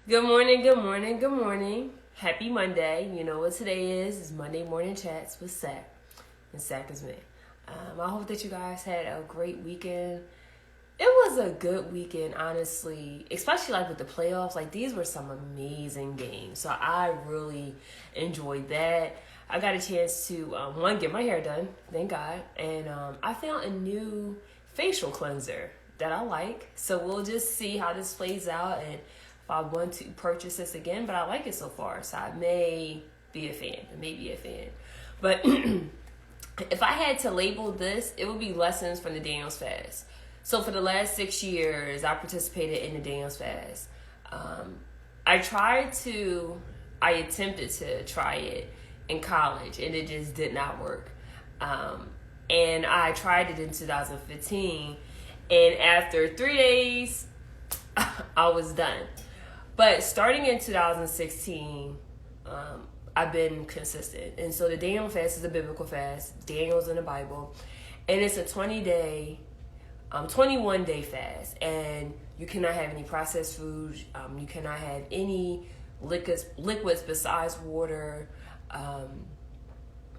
Good morning, good morning, good morning. Happy Monday. You know what today is. It's Monday Morning Chats with Sack. And Sack is me. I hope that you guys had a great weekend. It was a good weekend, honestly, especially like with the playoffs. Like these were some amazing games. So I really enjoyed that. I got a chance to, one, get my hair done, thank God. And I found a new facial cleanser that I like. So we'll just see how this plays out and if I want to purchase this again, but I like it so far, so I may be a fan. But if I had to label this, it would be lessons from the Daniel's fast. So for the last 6 years, I participated in the Daniel's fast. I attempted to try it in college, and it just did not work. And I tried it in 2015, and after 3 days, I was done. But starting in 2016, I've been consistent. And so the Daniel fast is a biblical fast. Daniel's in the Bible. And it's a 21-day fast. And you cannot have any processed foods. You cannot have any liquids besides water.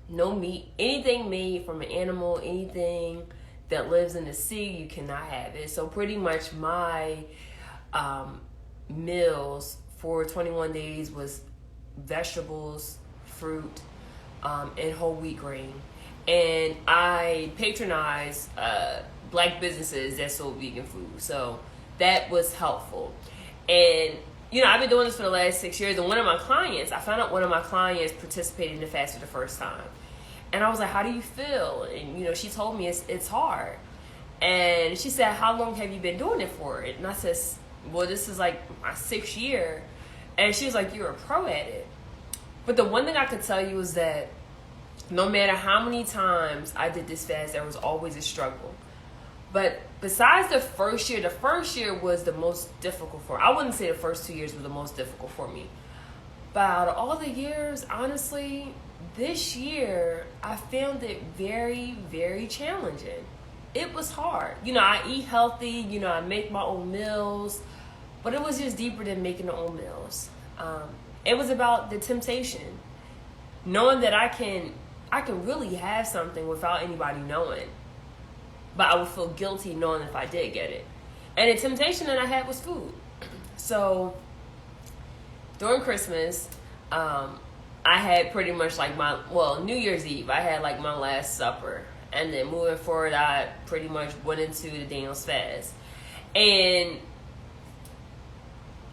No meat. Anything made from an animal, anything that lives in the sea, you cannot have it. So pretty much my meals for 21 days was vegetables, fruit, and whole wheat grain. And I patronized black businesses that sold vegan food. So that was helpful. And, I've been doing this for the last 6 years. And I found out one of my clients participated in the fast for the first time. And I was like, how do you feel? And, she told me it's hard. And she said, how long have you been doing it for? And I said, well, this is like my 6th year. And she was like, you're a pro at it. But the one thing I could tell you is that no matter how many times I did this fast, there was always a struggle. But besides the first year was the most difficult I wouldn't say the first 2 years were the most difficult for me. But out of all the years, honestly, this year, I found it very, very challenging. It was hard. I eat healthy, I make my own meals. But it was just deeper than making our own meals. It was about the temptation. Knowing that I can really have something without anybody knowing. But I would feel guilty knowing if I did get it. And the temptation that I had was food. So during Christmas, I had pretty much like New Year's Eve, I had like my last supper. And then moving forward, I pretty much went into the Daniel's fast. And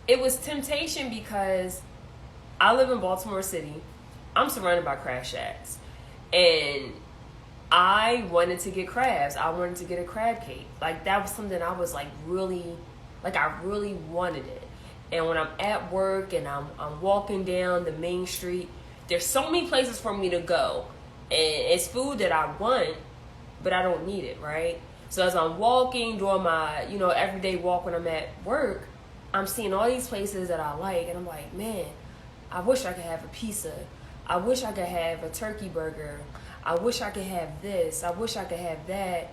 it was temptation because I live in Baltimore City. I'm surrounded by crab shacks. And I wanted to get crabs. I wanted to get a crab cake. Like, that was something I was I really wanted it. And when I'm at work and I'm walking down the main street, there's so many places for me to go. And it's food that I want, but I don't need it, right? So as I'm walking, doing my, everyday walk when I'm at work, I'm seeing all these places that I like, and I'm like, man, I wish I could have a pizza. I wish I could have a turkey burger. I wish I could have this. I wish I could have that.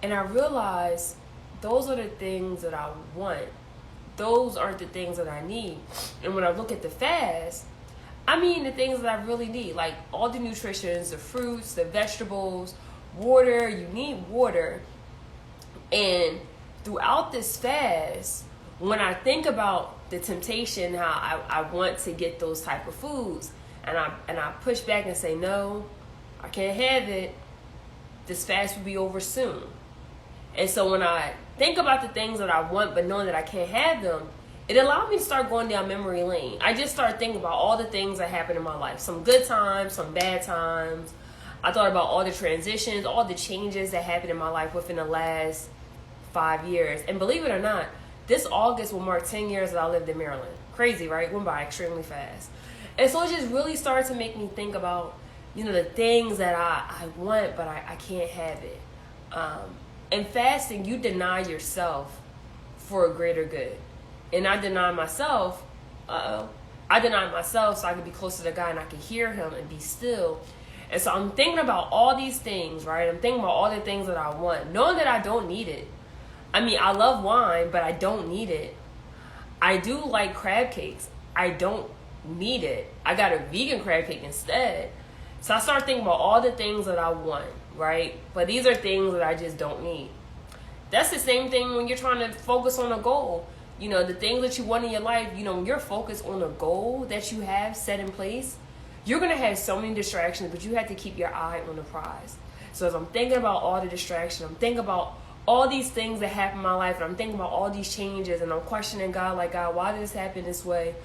And I realized those are the things that I want. Those aren't the things that I need. And when I look at the fast, I mean the things that I really need, like all the nutritions, the fruits, the vegetables, water. You need water. And throughout this fast, when I think about the temptation, how I want to get those type of foods, and I push back and say, no, I can't have it, this fast will be over soon. And so when I think about the things that I want, but knowing that I can't have them, it allowed me to start going down memory lane. I just started thinking about all the things that happened in my life. Some good times, some bad times. I thought about all the transitions, all the changes that happened in my life within the last 5 years. And believe it or not, this August will mark 10 years that I lived in Maryland. Crazy, right? Went by extremely fast. And so it just really started to make me think about, the things that I want, but I can't have it. And fasting, you deny yourself for a greater good. And I denied myself so I could be closer to God and I could hear him and be still. And so I'm thinking about all these things, right? I'm thinking about all the things that I want, knowing that I don't need it. I mean, I love wine, but I don't need it. I do like crab cakes. I don't need it. I got a vegan crab cake instead. So I start thinking about all the things that I want, right? But these are things that I just don't need. That's the same thing when you're trying to focus on a goal. You know, the things that you want in your life, you know, when you're focused on a goal that you have set in place, you're going to have so many distractions, but you have to keep your eye on the prize. So as I'm thinking about all the distractions, I'm thinking about all these things that happen in my life, and I'm thinking about all these changes, and I'm questioning God, like, God, why did this happen this way?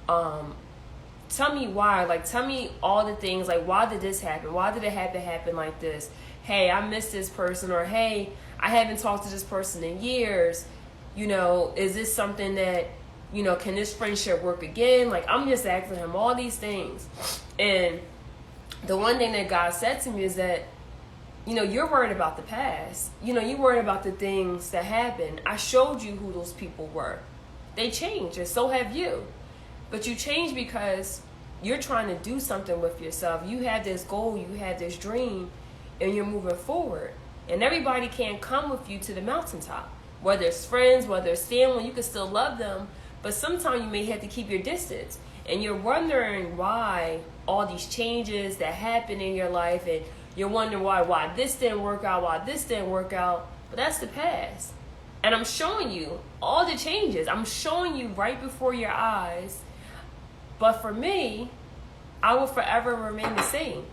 Tell me why. Like, tell me all the things, like, why did this happen? Why did it have to happen like this? Hey, I miss this person, or hey, I haven't talked to this person in years. You know, is this something that, you know, can this friendship work again? Like, I'm just asking him all these things. And the one thing that God said to me is that, you know, you're worried about the past. You know, you're worried about the things that happened. I showed you who those people were. They changed, and so have you. But you change because you're trying to do something with yourself. You have this goal, you have this dream, and you're moving forward. And everybody can't come with you to the mountaintop. Whether it's friends, whether it's family, you can still love them. But sometimes you may have to keep your distance. And you're wondering why all these changes that happen in your life, and you're wondering why this didn't work out, why this didn't work out. But that's the past. And I'm showing you all the changes. I'm showing you right before your eyes. But for me, I will forever remain the same.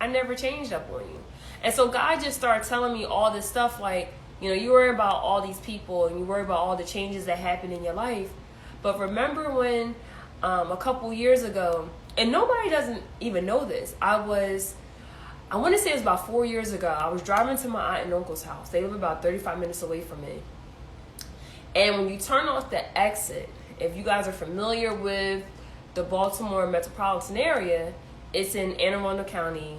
I never changed up on you. And so God just started telling me all this stuff, like, you know, you worry about all these people and you worry about all the changes that happen in your life. But remember when a couple years ago, and nobody doesn't even know this, I want to say it was about 4 years ago, I was driving to my aunt and uncle's house. They live about 35 minutes away from me. And when you turn off the exit, if you guys are familiar with the Baltimore metropolitan area, it's in Anne Arundel County,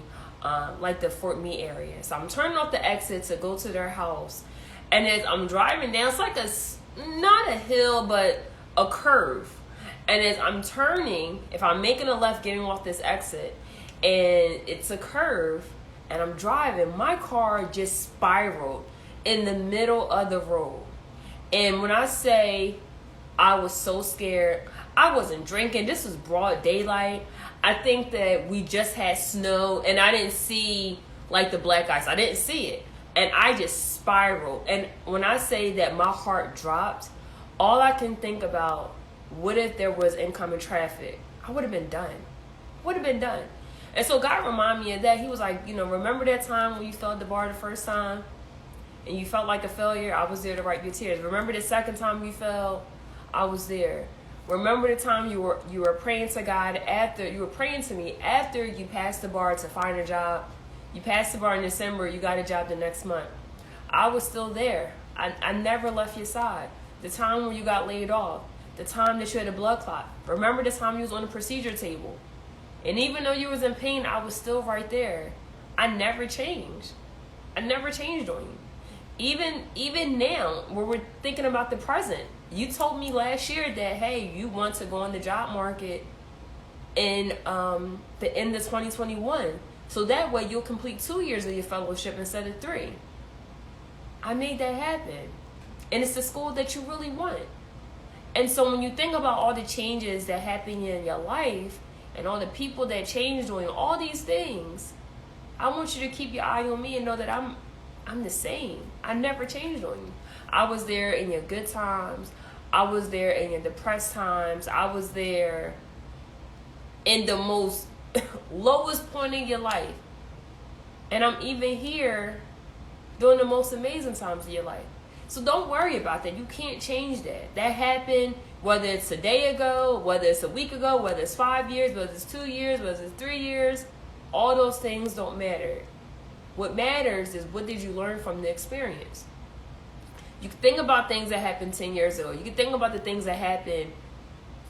like the Fort Meade area. So I'm turning off the exit to go to their house. And as I'm driving down, it's like not a hill, but a curve. And as I'm turning, if I'm making a left getting off this exit, and it's a curve, and I'm driving, my car just spiraled in the middle of the road. And when I say I was so scared, I wasn't drinking. This was broad daylight. I think that we just had snow, and I didn't see like the black ice. I didn't see it. And I just spiraled. And when I say that my heart dropped, all I can think about, what if there was incoming traffic? I would have been done. And so God reminded me of that. He was like, you know, remember that time when you fell at the bar the first time and you felt like a failure? I was there to wipe your tears. Remember the second time you fell? I was there. Remember the time you were praying to God after you were praying to me after you passed the bar to find a job? You passed the bar in December, you got a job the next month. I was still there. I never left your side. The time when you got laid off, the time that you had a blood clot. Remember the time you was on the procedure table. And even though you was in pain, I was still right there. I never changed. I never changed on you. Even now, when we're thinking about the present, you told me last year that, hey, you want to go on the job market in the end of 2021. So that way you'll complete 2 years of your fellowship instead of 3. I made that happen. And it's the school that you really want. And so when you think about all the changes that happen in your life and all the people that changed doing all these things, I want you to keep your eye on me and know that I'm the same. I never changed on you. I was there in your good times. I was there in your depressed times. I was there in the most lowest point in your life. And I'm even here during the most amazing times of your life. So don't worry about that. You can't change that. That happened, whether it's a day ago, whether it's a week ago, whether it's 5 years, whether it's 2 years, whether it's 3 years. All those things don't matter. What matters is, what did you learn from the experience? You can think about things that happened 10 years ago. You can think about the things that happened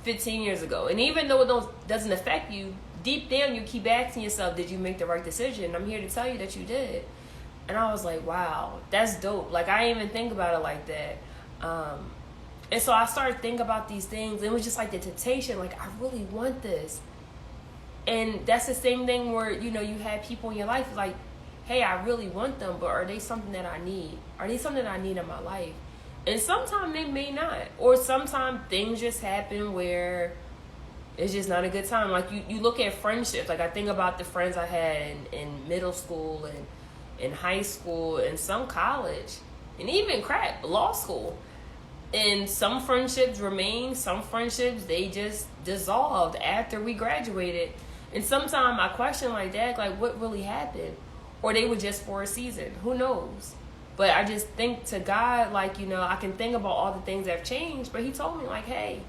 15 years ago. And even though it doesn't affect you, deep down you keep asking yourself, did you make the right decision? I'm here to tell you that you did. And I was like, wow, that's dope. Like, I didn't even think about it like that. And so I started thinking about these things. It was just like the temptation, like, I really want this. And that's the same thing where, you know, you have people in your life like, hey, I really want them, but are they something that I need? Are they something that I need in my life? And sometimes they may not. Or sometimes things just happen where it's just not a good time. Like you look at friendships. Like I think about the friends I had in middle school and in high school and some college and even law school. And some friendships remain, some friendships, they just dissolved after we graduated. And sometimes I question like that, like what really happened? Or they were just for a season. Who knows? But I just think to God, like, I can think about all the things that have changed. But he told me like, hey,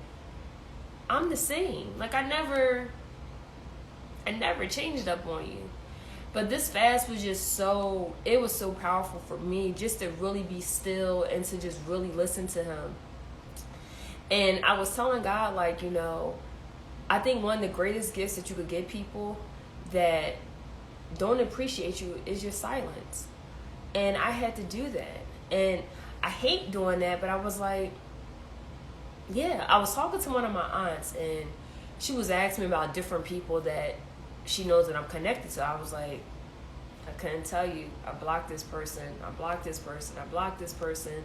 I'm the same. Like I never changed up on you. But this fast was just it was so powerful for me just to really be still and to just really listen to him. And I was telling God, like, I think one of the greatest gifts that you could give people that don't appreciate you is your silence. And I had to do that. And I hate doing that, but I was like, yeah, I was talking to one of my aunts and she was asking me about different people that she knows that I'm connected to. I was like, I couldn't tell you. I blocked this person. I blocked this person. I blocked this person.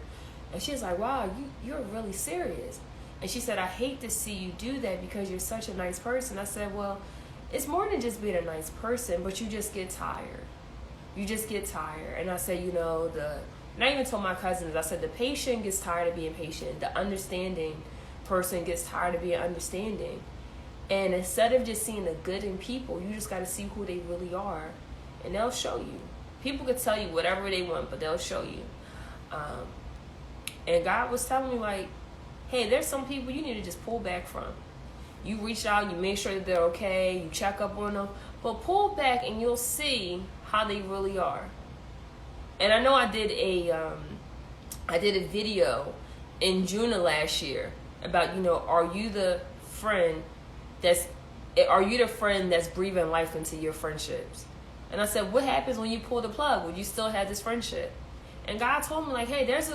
And she's like, wow, you're really serious. And she said, I hate to see you do that because you're such a nice person. I said, well, it's more than just being a nice person, but you just get tired. You just get tired. And I said, and I even told my cousins, I said, the patient gets tired of being patient. The understanding person gets tired of being understanding. And instead of just seeing the good in people, you just got to see who they really are. And they'll show you. People could tell you whatever they want, but they'll show you. And God was telling me, like, hey, there's some people you need to just pull back from. You reach out, you make sure that they're okay, you check up on them. But pull back and you'll see how they really are. And I know I did a video in June of last year about, are you the friend that's breathing life into your friendships? And I said, what happens when you pull the plug? Would you still have this friendship? And God told me, like, hey, there's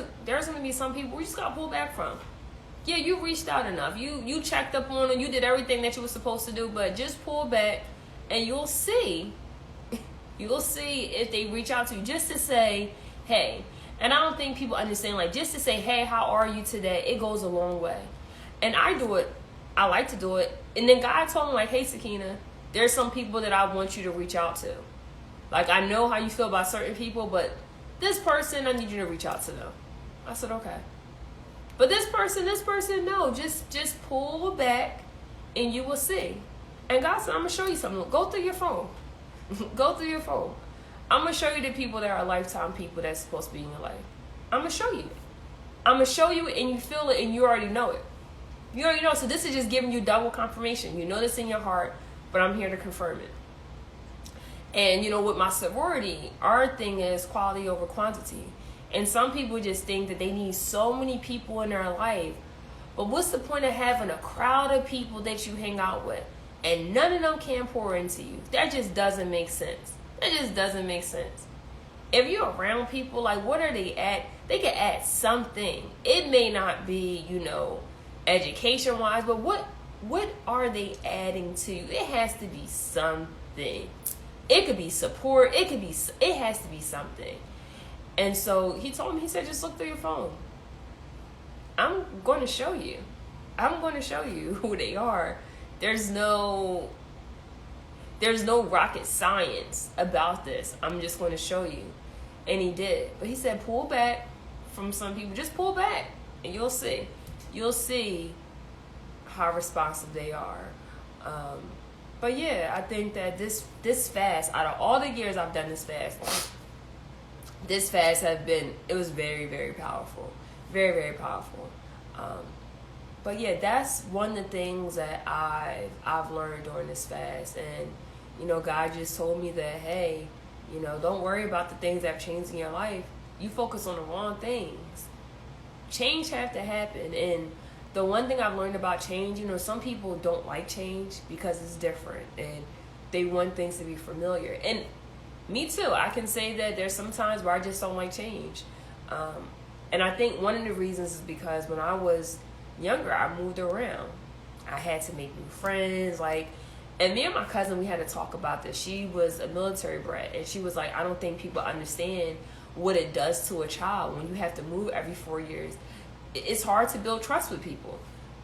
going to be some people we just got to pull back from. Yeah, you reached out enough. You checked up on them. You did everything that you were supposed to do. But just pull back and you'll see. You'll see if they reach out to you just to say, hey. And I don't think people understand, like, just to say, hey, how are you today? It goes a long way. And I do it. I like to do it. And then God told me, like, hey, Sakina, there's some people that I want you to reach out to. Like, I know how you feel about certain people, but this person, I need you to reach out to them. I said, okay. But this person, no. Just pull back and you will see. And God said, I'm going to show you something. Go through your phone. Go through your phone. I'm going to show you the people that are lifetime people that's supposed to be in your life. I'm going to show you it. I'm going to show you it and you feel it and you already know it. You already know. So this is just giving you double confirmation. You know this in your heart, but I'm here to confirm it. And, with my sorority, our thing is quality over quantity. And some people just think that they need so many people in their life. But what's the point of having a crowd of people that you hang out with and none of them can pour into you? That just doesn't make sense. That just doesn't make sense. If you're around people, like, what are they at? They can add something. It may not be, education-wise, but what are they adding to you? It has to be something. It could be support. It has to be something. And so he told me, he said, just look through your phone. I'm going to show you. I'm going to show you who they are. There's no rocket science about this. I'm just going to show you. And he did. But he said, pull back from some people. Just pull back and you'll see. You'll see how responsive they are. But yeah, I think that this fast, out of all the years I've done this fast it was very, very powerful. Very, very powerful. But yeah, that's one of the things that I've learned during this fast. And, God just told me that, hey, don't worry about the things that have changed in your life. You focus on the wrong things. Change has to happen. And the one thing I've learned about change, some people don't like change because it's different and they want things to be familiar. And me too. I can say that there's some times where I just don't like change. And I think one of the reasons is because when I was younger, I moved around. I had to make new friends. And me and my cousin, we had to talk about this. She was a military brat. And she was like, I don't think people understand what it does to a child when you have to move every 4 years. it's hard to build trust with people.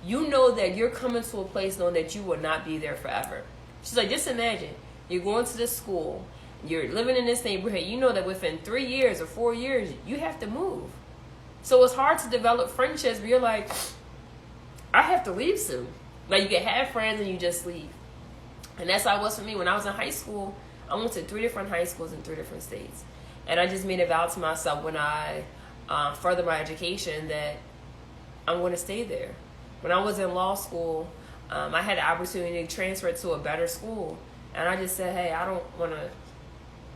You know that you're coming to a place knowing that you will not be there forever. She's like, just imagine, you're going to this school, you're living in this neighborhood, you know that within 3 years or 4 years, you have to move. So it's hard to develop friendships where you're like, I have to leave soon. Like, you can have friends and you just leave. And that's how it was for me. When I was in high school, I went to 3 different high schools in 3 different states. And I just made a vow to myself when I further my education that I'm going to stay there. When I was in law school, I had the opportunity to transfer to a better school. And I just said, hey, I don't want to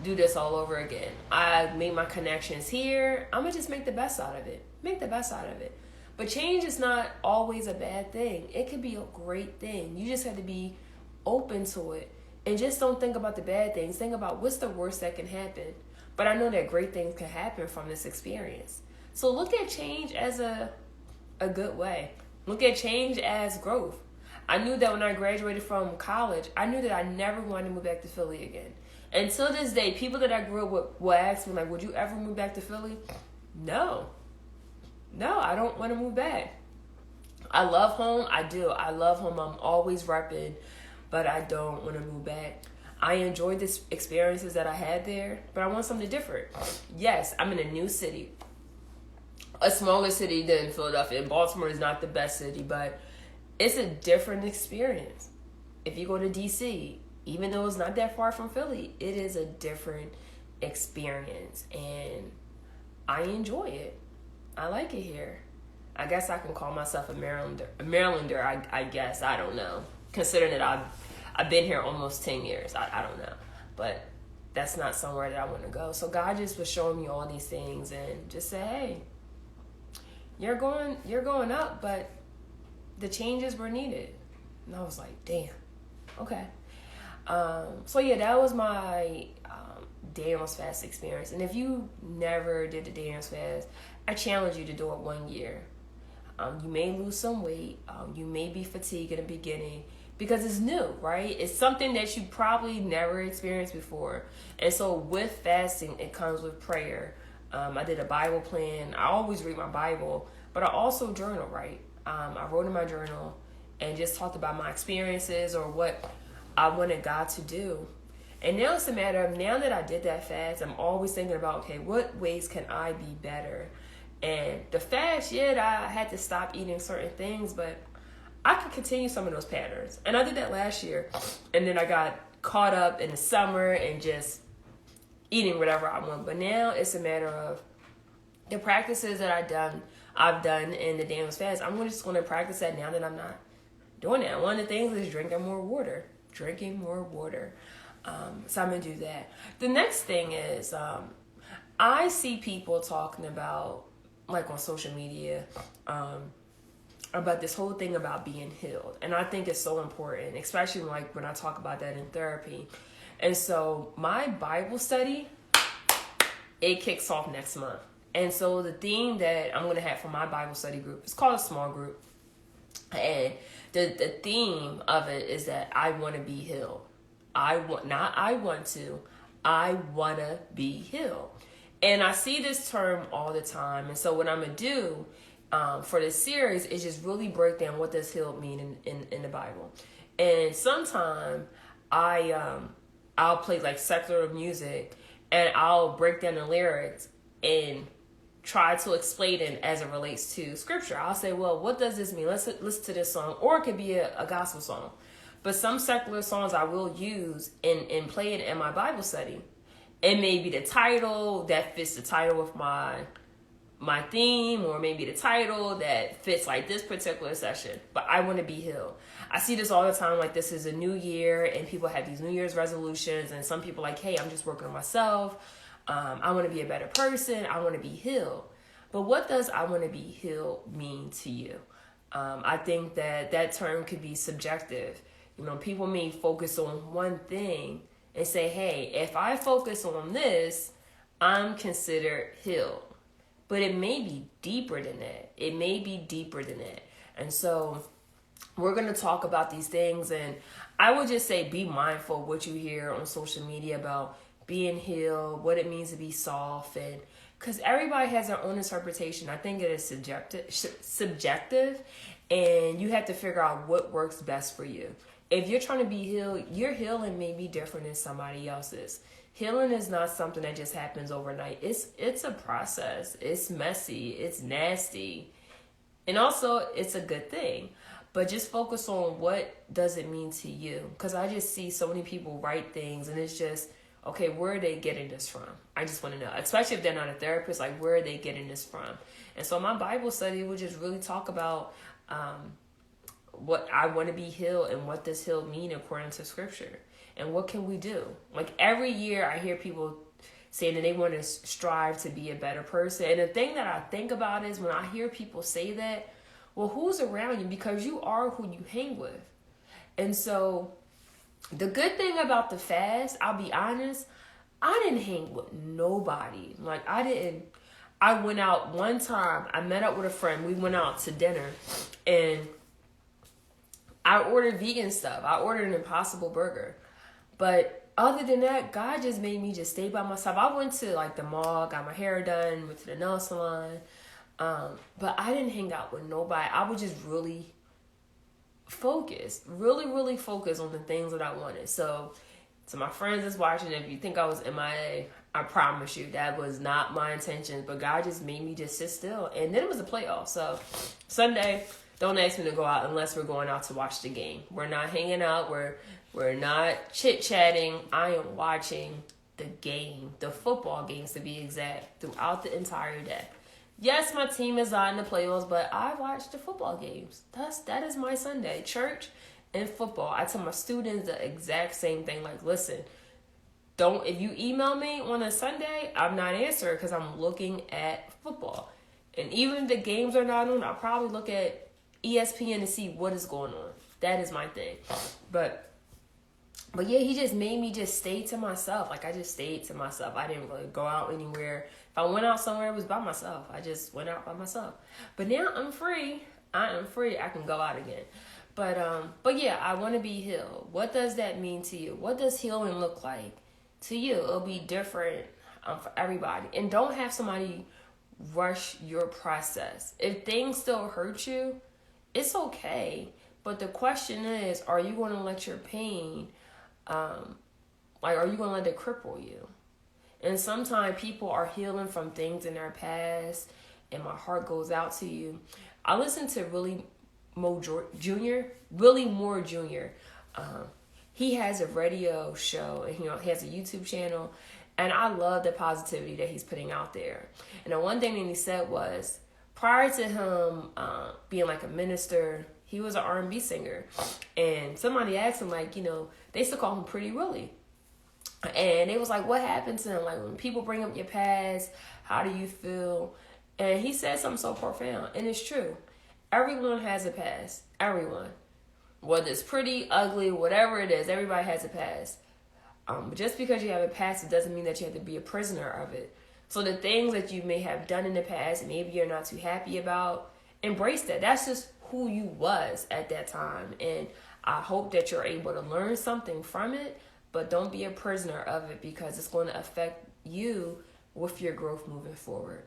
do this all over again. I made my connections here. I'm going to just make the best out of it. Make the best out of it. But change is not always a bad thing. It could be a great thing. You just have to be open to it. And just don't think about the bad things. Think about what's the worst that can happen. But I know that great things can happen from this experience. So look at change as a good way. Look at change as growth. I knew that when I graduated from college, I knew that I never wanted to move back to Philly again. Until this day, people that I grew up with will ask me, like, would you ever move back to Philly? No, I don't want to move back. I love home. I do. I love home. I'm always repping, but I don't want to move back. I enjoyed the experiences that I had there, but I want something different. Yes, I'm in a new city. A smaller city than Philadelphia. And Baltimore is not the best city, but it's a different experience. If you go to DC, even though it's not that far from Philly, it is a different experience. And I enjoy it. I like it here. I guess I can call myself a Marylander, I guess. I don't know. Considering that I've been here almost 10 years. I don't know. But that's not somewhere that I want to go. So God just was showing me all these things and just said, hey, you're going up, but the changes were needed. And I was like, damn, okay. So yeah, that was my Daniel's fast experience. And if you never did the Daniel's fast, I challenge you to do it 1 year. You may lose some weight. You may be fatigued in the beginning because it's new, right? It's something that you probably never experienced before. And so with fasting, it comes with prayer. I did a Bible plan. I always read my Bible, but I also journal, right? I wrote in my journal and just talked about my experiences or what I wanted God to do. And now it's a matter of, now that I did that fast, I'm always thinking about, okay, what ways can I be better? And the fast, I had to stop eating certain things, but I could continue some of those patterns. And I did that last year. And then I got caught up in the summer and just eating whatever I want. But now it's a matter of the practices that I've done in the Daniel's fast. I'm just going to practice that now that I'm not doing that. One of the things is drinking more water. So I'm going to do that. The next thing is I see people talking about, like on social media, about this whole thing about being healed. And I think it's so important, especially like when I talk about that in therapy. And so my Bible study, it kicks off next month. And so the theme that I'm going to have for my Bible study group, it's called a small group. And the theme of it is that I want to be healed. I want to be healed. And I see this term all the time. And so what I'm going to do for this series is just really break down what does healed mean in the Bible. And sometimes I'll play like secular music and I'll break down the lyrics and try to explain it as it relates to scripture. I'll say, well, what does this mean? Let's listen to this song. Or it could be a gospel song. But some secular songs I will use and play it in my Bible study. It may be the title that fits the title of my theme, or maybe the title that fits like this particular session. But I want to be healed. I see this all the time. Like, this is a new year and people have these New Year's resolutions, and some people are like, hey, I'm just working on myself. I want to be a better person. I want to be healed. But what does I want to be healed mean to you? I think that term could be subjective. You know, people may focus on one thing and say, hey, if I focus on this, I'm considered healed. But it may be deeper than that. And so we're going to talk about these things. And I would just say, be mindful of what you hear on social media about being healed, what it means to be soft, and Because everybody has their own interpretation. I think it is subjective, and you have to figure out what works best for you. If you're trying to be healed, your healing may be different than somebody else's. Healing is not something that just happens overnight. It's a process. It's messy. It's nasty. And also, it's a good thing. But just focus on what does it mean to you. Because I just see so many people write things and it's just, okay, where are they getting this from? I just want to know. Especially if they're not a therapist, like where are they getting this from? And so my Bible study would just really talk about what I want to be healed and what does healed mean according to scripture. And what can we do? Like every year I hear people saying that they want to strive to be a better person. And the thing that I think about is when I hear people say that, well, who's around you? Because you are who you hang with. And so the good thing about the fast, I'll be honest, I didn't hang with nobody. Like I went out one time, I met up with a friend, we went out to dinner, and I ordered vegan stuff. I ordered an Impossible Burger. But other than that, God just made me just stay by myself. I went to like the mall, got my hair done, went to the nail salon. But I didn't hang out with nobody. I was just really focused, really focused on the things that I wanted. So to my friends that's watching, if you think I was MIA, I promise you that was not my intention. But God just made me just sit still. And then it was a playoff. So Sunday, don't ask me to go out unless we're going out to watch the game. We're not hanging out. We're not chit-chatting. I am watching the game, the football games to be exact, throughout the entire day. Yes, my team is out in the playoffs, but I watch the football games. That is my Sunday. Church and football. I tell my students the exact same thing. Like, listen, if you email me on a Sunday, I'm not answering because I'm looking at football. And even if the games are not on, I'll probably look at ESPN to see what is going on. That is my thing. But yeah, he just made me just stay to myself. Like, I just stayed to myself. I didn't really go out anywhere. If I went out somewhere, it was by myself. I just went out by myself. But now I'm free. I am free. I can go out again. But yeah, I want to be healed. What does that mean to you? What does healing look like to you? It'll be different for everybody. And don't have somebody rush your process. If things still hurt you, it's okay. But the question is, are you going to let your pain, are you going to let it cripple you? And sometimes people are healing from things in their past, and my heart goes out to you. I listened to Willie Moore Jr. He has a radio show, and he has a YouTube channel, and I love the positivity that he's putting out there. And the one thing that he said was, prior to him being like a minister, he was an R&B singer. And somebody asked him, like, they used to call him Pretty Willie. And it was like, what happened to him? Like, when people bring up your past, how do you feel? And he said something so profound. And it's true. Everyone has a past. Everyone. Whether it's pretty, ugly, whatever it is, everybody has a past. But just because you have a past, it doesn't mean that you have to be a prisoner of it. So the things that you may have done in the past, and maybe you're not too happy about, embrace that. That's just who you was at that time. And I hope that you're able to learn something from it, but don't be a prisoner of it, because it's going to affect you with your growth moving forward.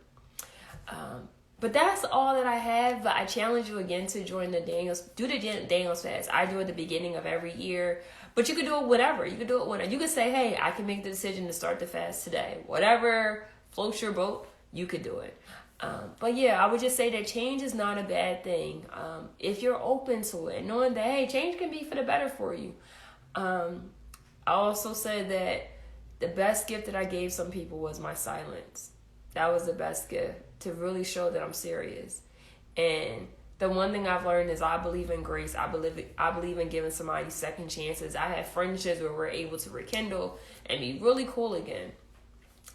But that's all that I have. But I challenge you again to join do the Daniel's fast. I do it at the beginning of every year. But you can do it whenever. You can do it whenever. You can say, hey, I can make the decision to start the fast today. Whatever floats your boat, you could do it. But yeah, I would just say that change is not a bad thing. If you're open to it, knowing that, hey, change can be for the better for you. I also said that the best gift that I gave some people was my silence. That was the best gift, to really show that I'm serious. And the one thing I've learned is I believe in grace. I believe in giving somebody second chances. I have friendships where we're able to rekindle and be really cool again.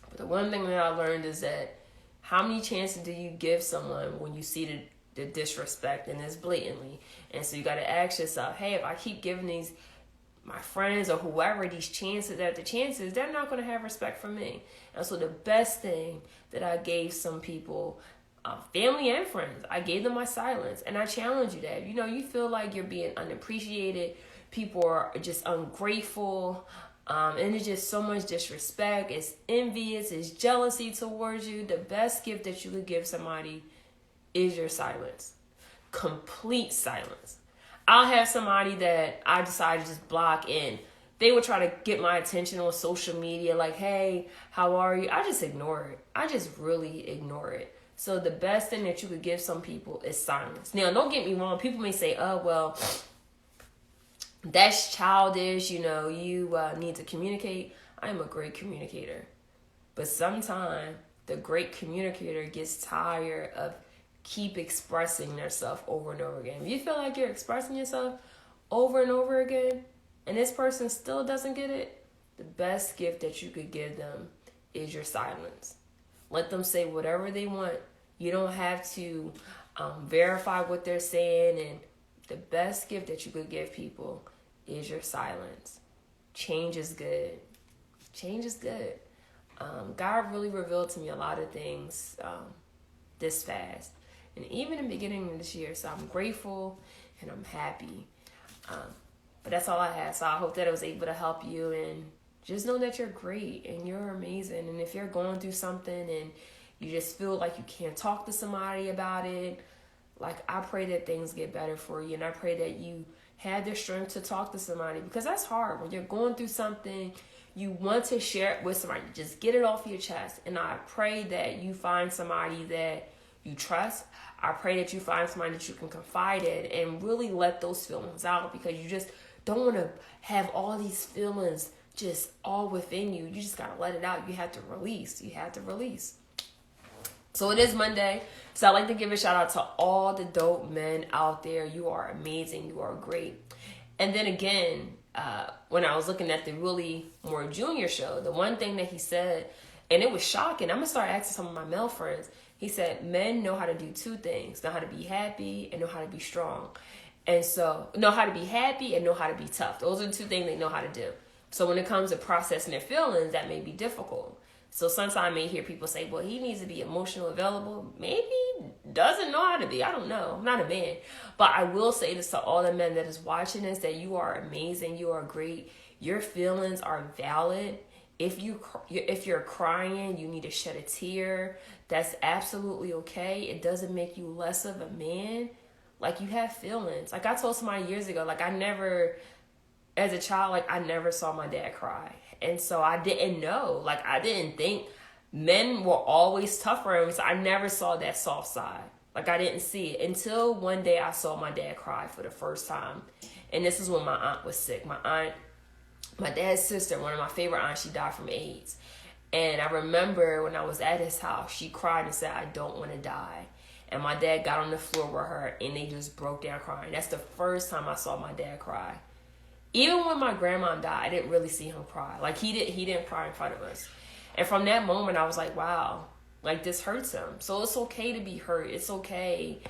But the one thing that I learned is that how many chances do you give someone when you see the disrespect, and it's blatantly? And so you got to ask yourself, hey, if I keep giving my friends or whoever these chances after chances, they're not going to have respect for me. And so the best thing that I gave some people, family and friends, I gave them my silence. And I challenge you that, you feel like you're being unappreciated, people are just ungrateful, And it's just so much disrespect. It's envious. It's jealousy towards you. The best gift that you could give somebody is your silence. Complete silence. I'll have somebody that I decide to just block in. They will try to get my attention on social media like, hey, how are you? I just ignore it. I just really ignore it. So the best thing that you could give some people is silence. Now, don't get me wrong. People may say, oh, well, that's childish. You know, you need to communicate. I am a great communicator. But sometimes the great communicator gets tired of keep expressing themselves over and over again. If you feel like you're expressing yourself over and over again, and this person still doesn't get it, the best gift that you could give them is your silence. Let them say whatever they want. You don't have to verify what they're saying. And the best gift that you could give people is your silence. Change is good. Change is good. God really revealed to me a lot of things this fast. And even in the beginning of this year. So I'm grateful and I'm happy. But that's all I have. So I hope that I was able to help you. And just know that you're great and you're amazing. And if you're going through something and you just feel like you can't talk to somebody about it, like, I pray that things get better for you. And I pray that you have the strength to talk to somebody, because that's hard. When you're going through something, you want to share it with somebody. Just get it off your chest. And I pray that you find somebody that you trust. I pray that you find somebody that you can confide in and really let those feelings out, because you just don't want to have all these feelings just all within you. You just got to let it out. You have to release. You have to release. So it is Monday. So I'd like to give a shout out to all the dope men out there. You are amazing. You are great. And then again, when I was looking at the really more junior show, the one thing that he said, and it was shocking. I'm going to start asking some of my male friends. He said, men know how to do two things. Know how to be happy and know how to be strong. And so, know how to be happy and know how to be tough. Those are the two things they know how to do. So when it comes to processing their feelings, that may be difficult. So sometimes I may hear people say, well, he needs to be emotional available. Maybe doesn't know how to be. I don't know. I'm not a man. But I will say this to all the men that is watching this, that you are amazing. You are great. Your feelings are valid. If you're crying, you need to shed a tear. That's absolutely okay. It doesn't make you less of a man. Like, you have feelings. Like, I told somebody years ago, like, as a child, like, I never saw my dad cry. And so I didn't know. Like, I didn't think men were always tougher. So I never saw that soft side. Like, I didn't see it until one day I saw my dad cry for the first time. And this is when my aunt was sick. My dad's sister, one of my favorite aunts, she died from AIDS. And I remember when I was at his house, she cried and said, I don't want to die. And my dad got on the floor with her and they just broke down crying. That's the first time I saw my dad cry. Even when my grandma died, I didn't really see him cry. Like, he didn't cry in front of us. And from that moment, I was like, wow, like, this hurts him. So it's okay to be hurt. It's okay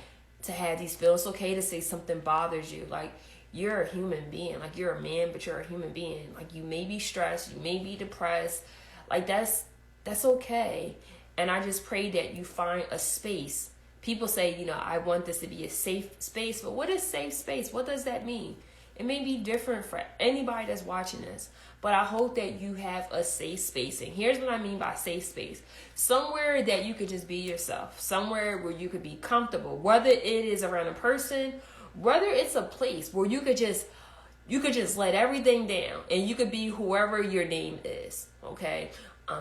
to have these feelings. It's okay to say something bothers you. Like, you're a human being. Like, you're a man, but you're a human being. Like, you may be stressed. You may be depressed. Like, that's okay. And I just pray that you find a space. People say, you know, I want this to be a safe space. But what is safe space? What does that mean? It may be different for anybody that's watching this, but I hope that you have a safe space. And here's what I mean by safe space. Somewhere that you could just be yourself. Somewhere where you could be comfortable. Whether it is around a person, whether it's a place where you could just let everything down and you could be whoever your name is, okay?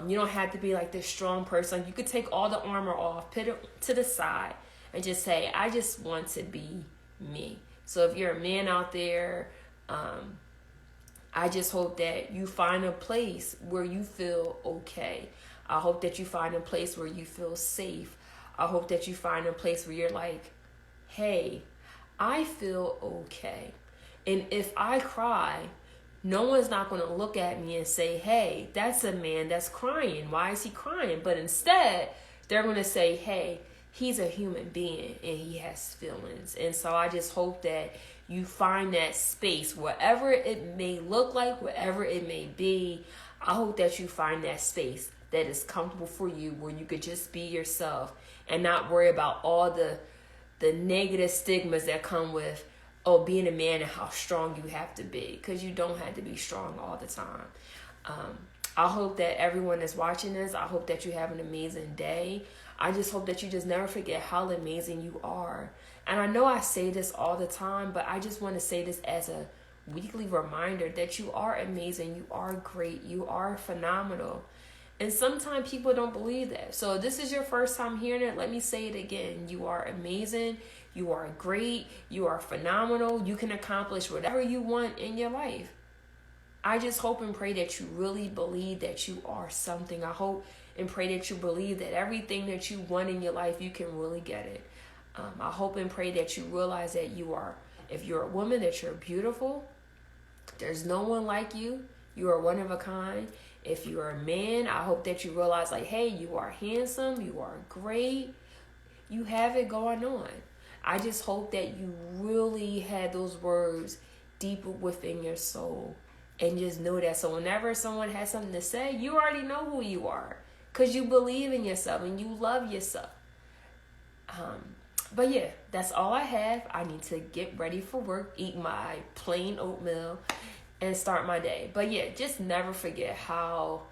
You don't have to be like this strong person. You could take all the armor off, put it to the side, and just say, I just want to be me. So if you're a man out there, I just hope that you find a place where you feel okay. I hope that you find a place where you feel safe. I hope that you find a place where you're like, hey, I feel okay. And if I cry, no one's not going to look at me and say, hey, that's a man that's crying. Why is he crying? But instead, they're going to say, hey, he's a human being and he has feelings. And so I just hope that you find that space, whatever it may look like, whatever it may be. I hope that you find that space that is comfortable for you, where you could just be yourself and not worry about all the negative stigmas that come with, being a man and how strong you have to be, because you don't have to be strong all the time. I hope that everyone is watching this, I hope that you have an amazing day. I just hope that you just never forget how amazing you are. And I know I say this all the time, but I just want to say this as a weekly reminder that you are amazing, you are great, you are phenomenal. And sometimes people don't believe that. So if this is your first time hearing it, let me say it again. You are amazing, you are great, you are phenomenal, you can accomplish whatever you want in your life. I just hope and pray that you really believe that you are something. I hope and pray that you believe that everything that you want in your life, you can really get it. I hope and pray that you realize that you are, if you're a woman, that you're beautiful. There's no one like you. You are one of a kind. If you're a man, I hope that you realize, like, hey, you are handsome, you are great, you have it going on. I just hope that you really had those words deep within your soul and just know that. So whenever someone has something to say, you already know who you are because you believe in yourself and you love yourself. But yeah, that's all I have. I need to get ready for work, eat my plain oatmeal, and start my day. But yeah, just never forget how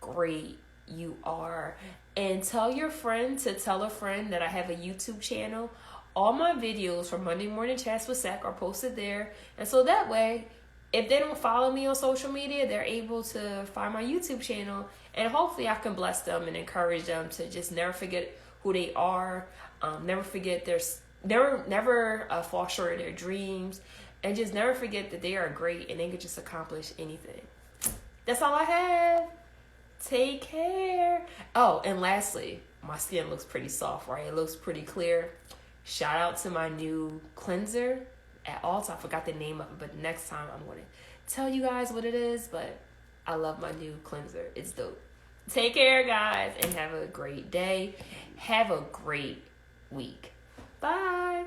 great you are. And tell your friend to tell a friend that I have a YouTube channel. All my videos from Monday Morning Chats with Sack are posted there. And so that way, if they don't follow me on social media, they're able to find my YouTube channel. And hopefully I can bless them and encourage them to just never forget who they are. Never forget never fall short of their dreams. And just never forget that they are great and they can just accomplish anything. That's all I have. Take care. Oh, and lastly, my skin looks pretty soft, right? It looks pretty clear. Shout out to my new cleanser at Ulta. I forgot the name of it, but next time I'm going to tell you guys what it is. But I love my new cleanser. It's dope. Take care, guys, and have a great day. Have a great week. Bye.